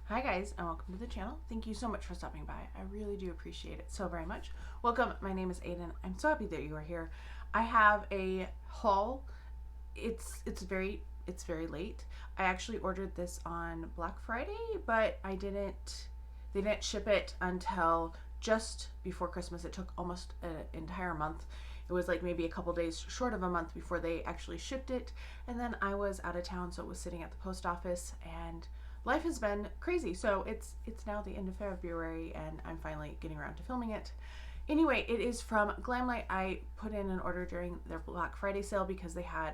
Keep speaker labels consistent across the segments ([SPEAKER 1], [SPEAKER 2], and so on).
[SPEAKER 1] Hi guys, and welcome to the channel. Thank you so much for stopping by. I really do appreciate it so very much. Welcome, my name is Aiden. I'm so happy that you are here. I have a haul. It's very late. I actually ordered this on Black Friday, but they didn't ship it until just before Christmas. It took almost an entire month. It was like maybe a couple days short of a month before they actually shipped it. And then I was out of town, so it was sitting at the post office, and life has been crazy. So it's now the end of February and I'm finally getting around to filming it. Anyway, it is from Glamlite. I put in an order during their Black Friday sale because they had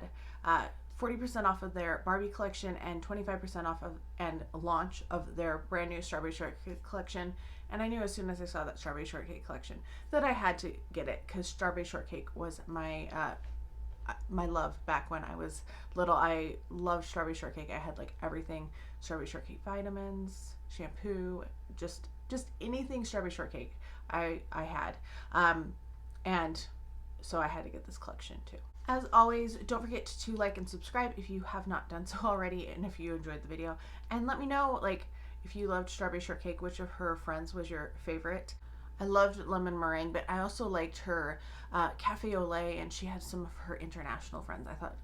[SPEAKER 1] 40% off of their Barbie collection and 25% off of and a launch of their brand new Strawberry Shortcake collection. And I knew as soon as I saw that Strawberry Shortcake collection that I had to get it because Strawberry Shortcake was my love back when I was little. I loved Strawberry Shortcake. I had like everything Strawberry Shortcake vitamins, shampoo, just anything Strawberry Shortcake I had. And so I had to get this collection too. As always, don't forget to like and subscribe if you have not done so already, and if you enjoyed the video. And let me know, like, if you loved Strawberry Shortcake, which of her friends was your favorite. I loved lemon meringue, but I also liked her cafe au lait, and she had some of her international friends. I thought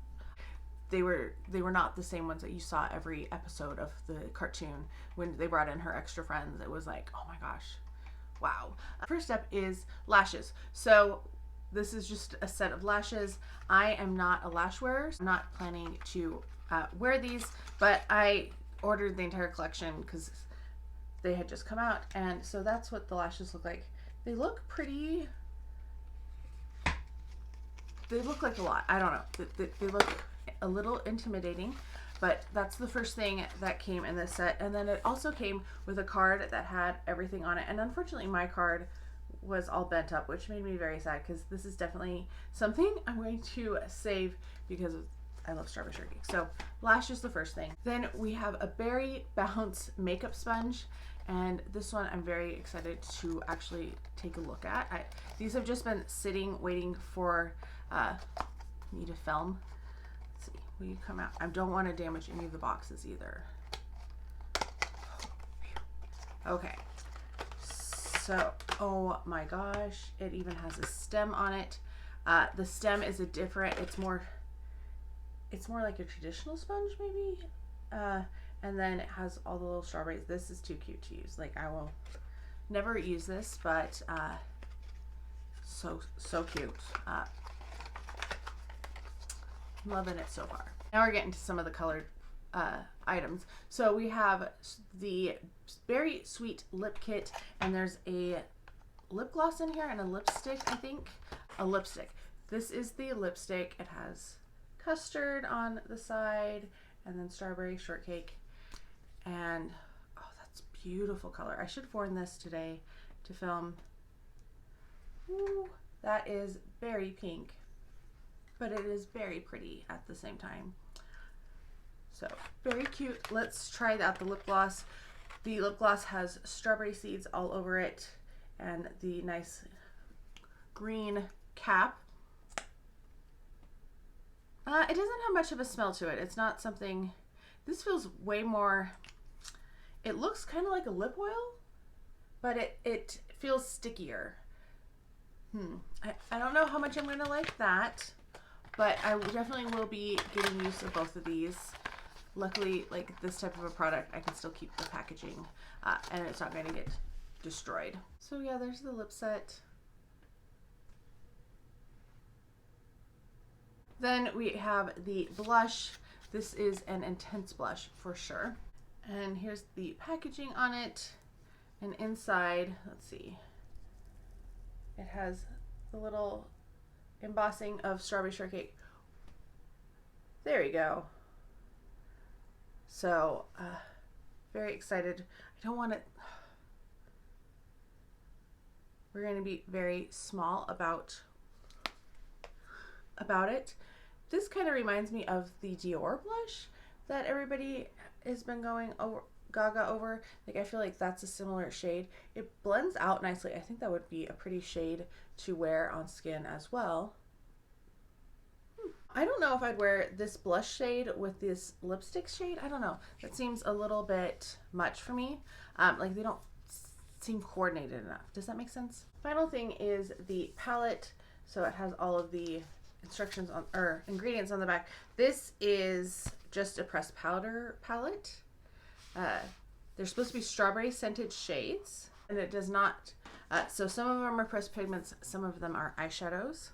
[SPEAKER 1] they were not the same ones that you saw every episode of the cartoon. When they brought in her extra friends, it was like, oh my gosh, wow. First up is lashes. So this is just a set of lashes. I am not a lash wearer. I'm not planning to wear these, but I ordered the entire collection because they had just come out, and so that's what the lashes look like. They look pretty. They look like a lot. I don't know. They look a little intimidating, but that's the first thing that came in this set. And then it also came with a card that had everything on it. And unfortunately, my card was all bent up, which made me very sad because this is definitely something I'm going to save because I love Strawberry Shortcake. So lash is the first thing. Then we have a Berry Bounce makeup sponge. And this one I'm very excited to actually take a look at. These have just been sitting, waiting for me to film. Let's see, will you come out? I don't want to damage any of the boxes either. Okay, so, oh my gosh, it even has a stem on it. The stem is a different, it's more like a traditional sponge maybe. And then it has all the little strawberries. This is too cute to use. Like, I will never use this, but so cute. I'm loving it so far. Now we're getting to some of the colored items. So we have the Berry Sweet Lip Kit, and there's a lip gloss in here and a lipstick, I think. A lipstick. This is the lipstick. It has custard on the side and then Strawberry Shortcake. And oh, that's beautiful color. I should have worn this today to film. Ooh, that is very pink, but it is very pretty at the same time. So very cute. Let's try out the lip gloss. The lip gloss has strawberry seeds all over it and the nice green cap. It doesn't have much of a smell to it. It's not something, this feels way more, it looks kind of like a lip oil, but it feels stickier. I don't know how much I'm going to like that, but I definitely will be getting use of both of these. Luckily, like this type of a product, I can still keep the packaging and it's not going to get destroyed. So yeah, there's the lip set. Then we have the blush. This is an intense blush for sure. And here's the packaging on it. And inside, let's see, it has the little embossing of Strawberry Shortcake. There you go. So, very excited. I don't want it. We're going to be very small about it. This kind of reminds me of the Dior blush that everybody has been going over, gaga over. Like, I feel like that's a similar shade. It blends out nicely. I think that would be a pretty shade to wear on skin as well. I don't know if I'd wear this blush shade with this lipstick shade. I don't know. That seems a little bit much for me. Like they don't seem coordinated enough. Does that make sense? Final thing is the palette. So it has all of the instructions on, or ingredients on the back. This is just a pressed powder palette. They're supposed to be strawberry scented shades, and it does not. So some of them are pressed pigments, some of them are eyeshadows.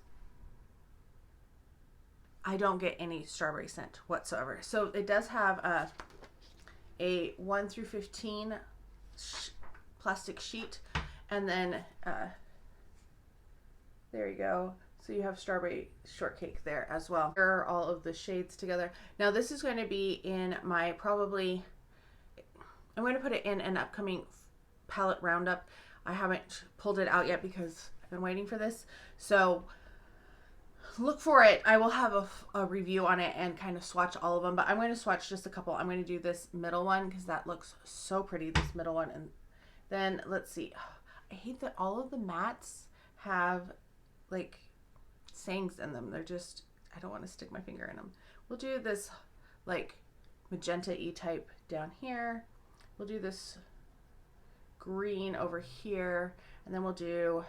[SPEAKER 1] I don't get any strawberry scent whatsoever. So it does have a 1 through 15 plastic sheet, and then there you go. So you have strawberry shortcake there as well. Here are all of the shades together. Now this is going to be in my I'm going to put it in an upcoming palette roundup. I haven't pulled it out yet because I've been waiting for this. So look for it. I will have a review on it and kind of swatch all of them, but I'm going to swatch just a couple. I'm going to do this middle one because that looks so pretty, this middle one. And then let's see. I hate that all of the mattes have like sayings in them. They're just, I don't want to stick my finger in them. We'll do this like magenta-y type down here. We'll do this green over here, and then we'll do,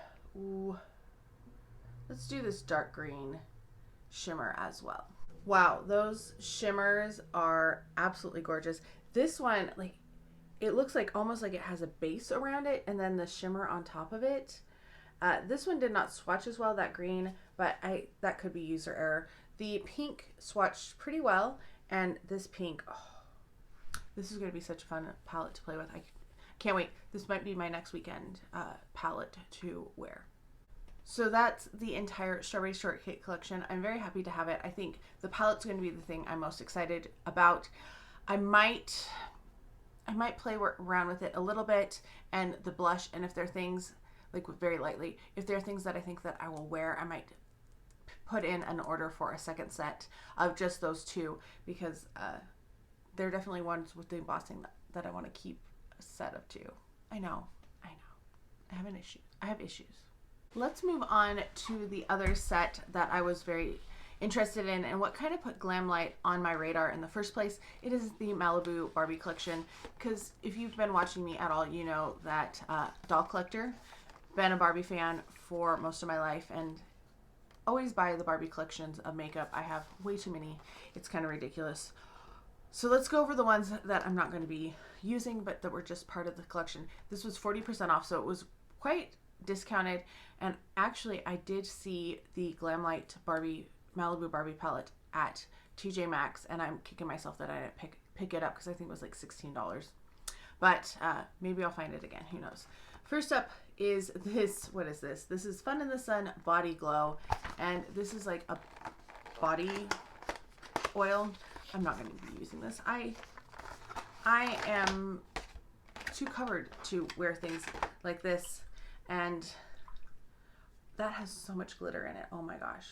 [SPEAKER 1] let's do this dark green shimmer as well. Wow, those shimmers are absolutely gorgeous. This one, like, it looks like almost like it has a base around it and then the shimmer on top of it. This one did not swatch as well, that green, but that could be user error. The pink swatched pretty well, and this pink, oh, this is going to be such a fun palette to play with. I can't wait. This might be my next weekend palette to wear. So that's the entire Strawberry Shortcake collection. I'm very happy to have it. I think the palette's going to be the thing I'm most excited about. I might play around with it a little bit, and the blush, and if there are things, like very lightly, if there are things that I think that I will wear, I might put in an order for a second set of just those two, because they're definitely ones with the embossing that I want to keep a set of two. I know. I have an issue. I have issues. Let's move on to the other set that I was very interested in and what kind of put Glamlite on my radar in the first place. It is the Malibu Barbie collection, because if you've been watching me at all, you know that doll collector, been a Barbie fan for most of my life, and always buy the Barbie collections of makeup. I have way too many. It's kind of ridiculous. So let's go over the ones that I'm not going to be using, but that were just part of the collection. This was 40% off, so it was quite discounted. And actually, I did see the Glamlite Malibu Barbie palette at TJ Maxx, and I'm kicking myself that I didn't pick it up because I think it was like $16. But maybe I'll find it again. Who knows? First up is this. What is this? This is Fun in the Sun Body Glow, and this is like a body oil. I'm not going to be using this. I am too covered to wear things like this, and that has so much glitter in it. Oh my gosh.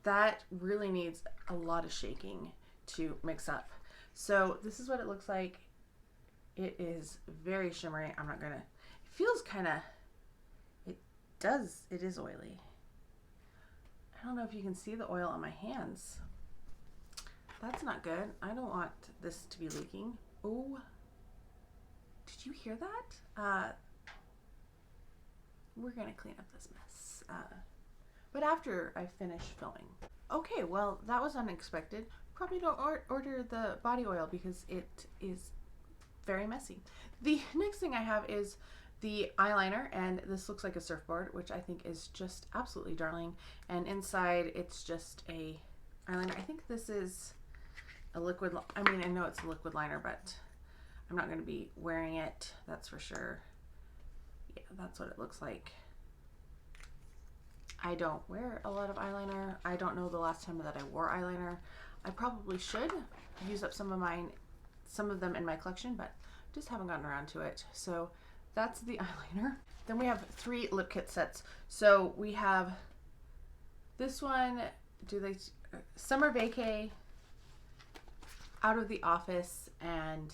[SPEAKER 1] That really needs a lot of shaking to mix up. So this is what it looks like. It is very shimmery. I'm not gonna, it feels kind of, it is oily. I don't know if you can see the oil on my hands. That's not good. I don't want this to be leaking. Oh, did you hear that? We're gonna clean up this mess. But after I finish filming. Okay, well, that was unexpected. Probably don't order the body oil because it is very messy. The next thing I have is the eyeliner, and this looks like a surfboard, which I think is just absolutely darling. And inside, it's just a eyeliner. I think this is a liquid, I mean, I know it's a liquid liner, but I'm not going to be wearing it, that's for sure. Yeah, that's what it looks like. I don't wear a lot of eyeliner. I don't know the last time that I wore eyeliner. I probably should use up some of them in my collection, but just haven't gotten around to it. So that's the eyeliner. Then we have 3 lip kit sets. So we have this one, Summer Vacay, Out of the Office, and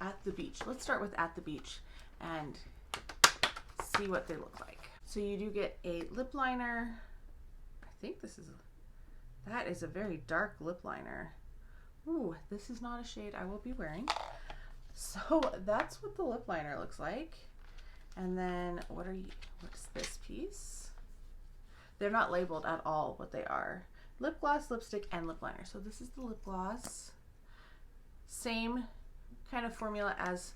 [SPEAKER 1] At the Beach. Let's start with At the Beach and see what they look like. So you do get a lip liner. I think that is a very dark lip liner. Ooh, this is not a shade I will be wearing. So that's what the lip liner looks like. And then what's this piece? They're not labeled at all what they are. Lip gloss, lipstick, and lip liner. So this is the lip gloss. Same kind of formula as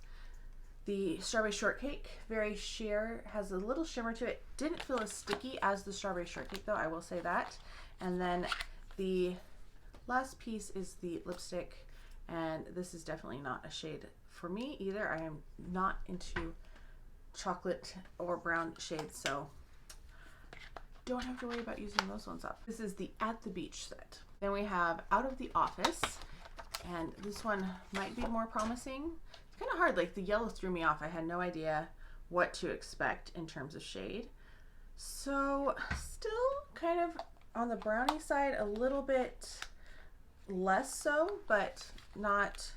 [SPEAKER 1] the Strawberry Shortcake. Very sheer, has a little shimmer to it. Didn't feel as sticky as the Strawberry Shortcake though, I will say that. And then the last piece is the lipstick, and this is definitely not a shade for me either. I am not into chocolate or brown shades, so don't have to worry about using those ones up. This is the At the Beach set. Then we have Out of the Office, and this one might be more promising. It's kind of hard, like the yellow threw me off. I had no idea what to expect in terms of shade. So still kind of on the brownie side, a little bit less so, but not,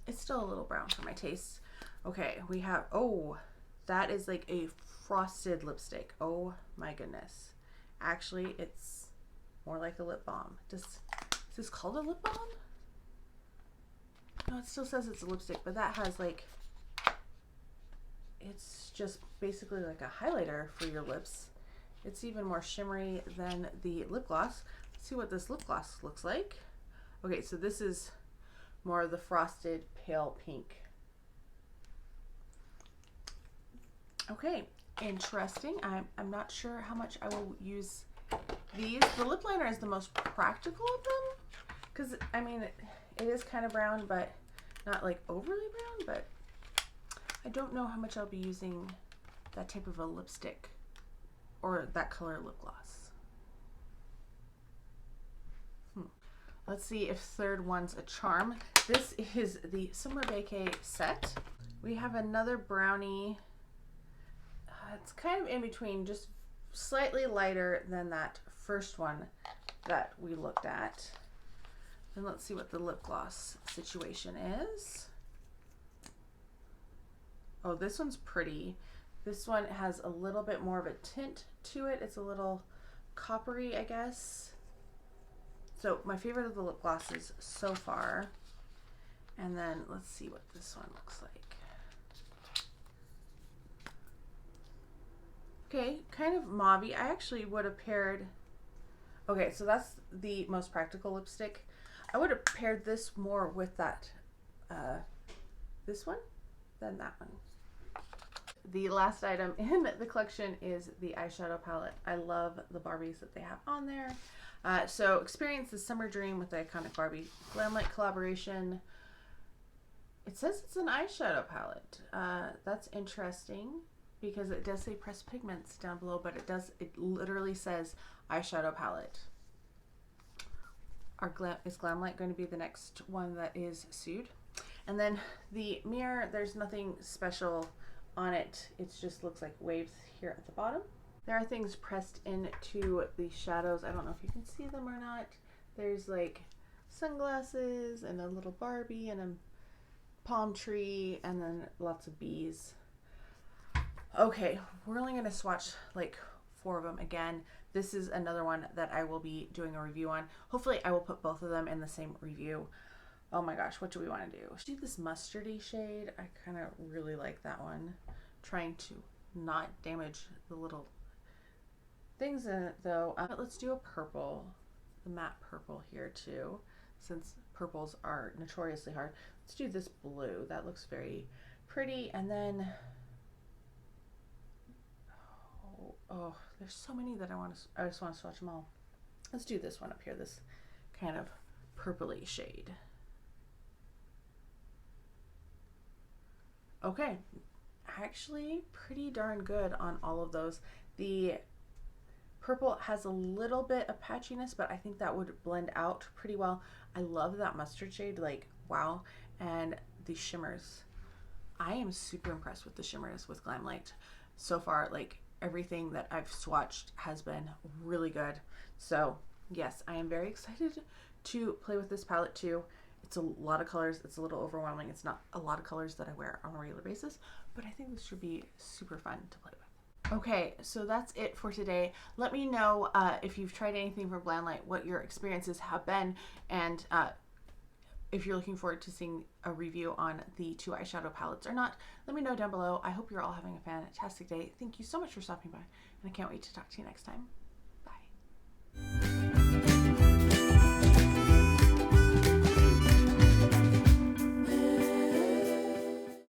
[SPEAKER 1] it's still a little brown for my taste. Okay, we have, oh, that is like a frosted lipstick. Oh my goodness. Actually, it's more like a lip balm. Is this called a lip balm? No, it still says it's a lipstick, but that has like, it's just basically like a highlighter for your lips. It's even more shimmery than the lip gloss. Let's see what this lip gloss looks like. Okay, so this is more of the frosted pale pink. Okay, interesting. I'm not sure how much I will use these. The lip liner is the most practical of them because I mean it is kind of brown, but not like overly brown, but I don't know how much I'll be using that type of a lipstick or that color lip gloss. Let's see if third one's a charm. This is the Summer Bouquet set. We have another brownie. It's kind of in between, just slightly lighter than that first one that we looked at. And let's see what the lip gloss situation is. Oh, this one's pretty. This one has a little bit more of a tint to it. It's a little coppery, I guess. So my favorite of the lip glosses so far. And then let's see what this one looks like. Okay, kind of mauvey. I actually would have paired, okay, so that's the most practical lipstick. I would have paired this more with that, this one than that one. The last item in the collection is the eyeshadow palette. I love the Barbies that they have on there. So experience the summer dream with the iconic Barbie Glamlite collaboration. It says it's an eyeshadow palette. That's interesting because it does say pressed pigments down below, but it literally says eyeshadow palette. Is Glamlite going to be the next one that is sued? And then the mirror, there's nothing special on it. It just looks like waves here at the bottom. There are things pressed into the shadows. I don't know if you can see them or not. There's like sunglasses and a little Barbie and a palm tree and then lots of bees. Okay, we're only going to swatch like 4 of them again. This is another one that I will be doing a review on. Hopefully I will put both of them in the same review. Oh my gosh, what do we want to do? Do this mustardy shade. I kind of really like that one. Trying to not damage the little things in it though. But let's do a purple, the matte purple here too, since purples are notoriously hard. Let's do this blue. That looks very pretty. And then, oh, there's so many that I just want to swatch them all. Let's do this one up here, this kind of purpley shade. Okay, actually pretty darn good on all of those. The purple has a little bit of patchiness, but I think that would blend out pretty well. I love that mustard shade, like wow. And the shimmers, I am super impressed with the shimmers with Glamlite so far. Like everything that I've swatched has been really good. So yes, I am very excited to play with this palette too. It's a lot of colors. It's a little overwhelming. It's not a lot of colors that I wear on a regular basis, but I think this should be super fun to play with. Okay, so that's it for today. Let me know if you've tried anything from Glamlite, what your experiences have been, and if you're looking forward to seeing a review on the 2 eyeshadow palettes or not. Let me know down below. I hope you're all having a fantastic day. Thank you so much for stopping by, and I can't wait to talk to you next time.